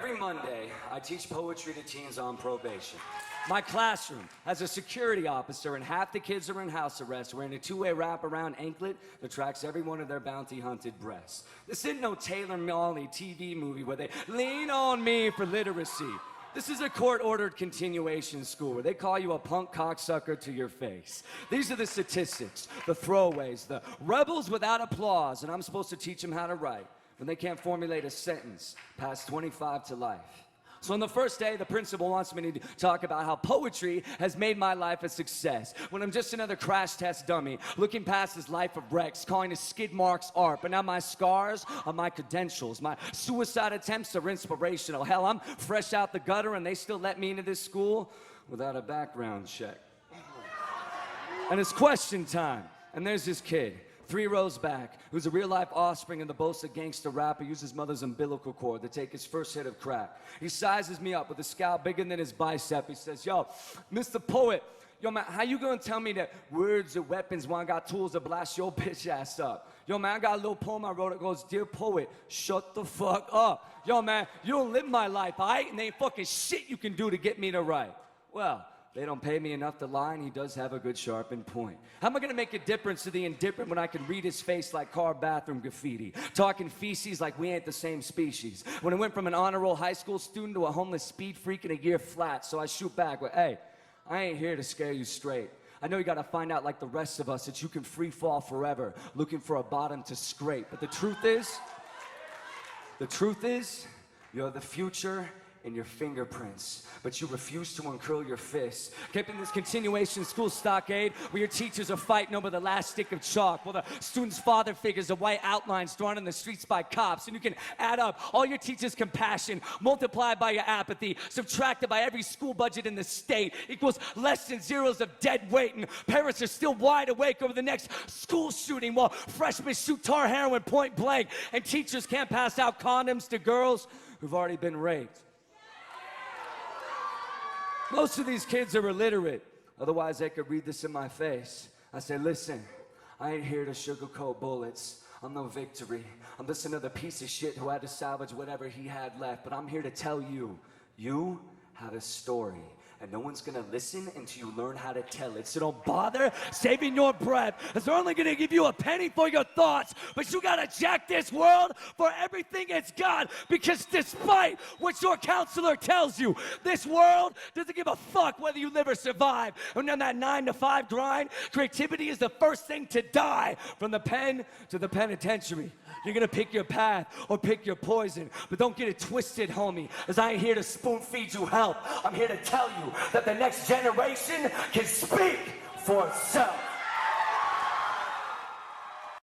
Every Monday, I teach poetry to teens on probation. My classroom has a security officer and half the kids are in house arrest wearing a two-way wraparound anklet that tracks every one of their bounty-hunted breasts. This isn't no Taylor Molly TV movie where they lean on me for literacy. This is a court-ordered continuation school where they call you a punk cocksucker to your face. These are the statistics, the throwaways, the rebels without applause, and I'm supposed to teach them how to write when they can't formulate a sentence past 25 to life. So on the first day, the principal wants me to talk about how poetry has made my life a success, when I'm just another crash test dummy, looking past his life of wrecks, calling his skid marks art. But now my scars are my credentials. My suicide attempts are inspirational. Hell, I'm fresh out the gutter and they still let me into this school without a background check. And it's question time. And there's this kid, 3 rows back, who's a real-life offspring of the boasted gangster rapper, used his mother's umbilical cord to take his first hit of crack. He sizes me up with a scowl bigger than his bicep. He says, yo, Mr. Poet, yo, man, how you gonna tell me that words are weapons when I got tools to blast your bitch ass up? Yo, man, I got a little poem I wrote that goes, Dear Poet, shut the fuck up. Yo, man, you don't live my life, all right? And there ain't fucking shit you can do to get me to write. Well, they don't pay me enough to lie, and he does have a good sharpened point. How am I gonna make a difference to the indifferent when I can read his face like car bathroom graffiti? Talking feces like we ain't the same species. When I went from an honor roll high school student to a homeless speed freak in a year flat, so I shoot back with, hey, I ain't here to scare you straight. I know you gotta find out like the rest of us that you can free fall forever, looking for a bottom to scrape. But the truth is, you're the future in your fingerprints, but you refuse to uncurl your fists. Kept in this continuation school stockade where your teachers are fighting over the last stick of chalk, while the students' father figures are white outlines drawn in the streets by cops, and you can add up all your teachers' compassion, multiplied by your apathy, subtracted by every school budget in the state, equals less than zeros of dead weight, and parents are still wide awake over the next school shooting while freshmen shoot tar heroin point blank, and teachers can't pass out condoms to girls who've already been raped. Most of these kids are illiterate, otherwise they could read this in my face. I say, listen, I ain't here to sugarcoat bullets. I'm no victory. I'm just another piece of shit who had to salvage whatever he had left. But I'm here to tell you, you have a story. And no one's gonna listen until you learn how to tell it. So don't bother saving your breath, as they're only gonna give you a penny for your thoughts. But you gotta jack this world for everything it's got, because despite what your counselor tells you, this world doesn't give a fuck whether you live or survive. And on that 9-to-5 grind, creativity is the first thing to die. From the pen to the penitentiary. You're gonna pick your path or pick your poison, but don't get it twisted, homie, as I ain't here to spoon feed you help. I'm here to tell you that the next generation can speak for itself.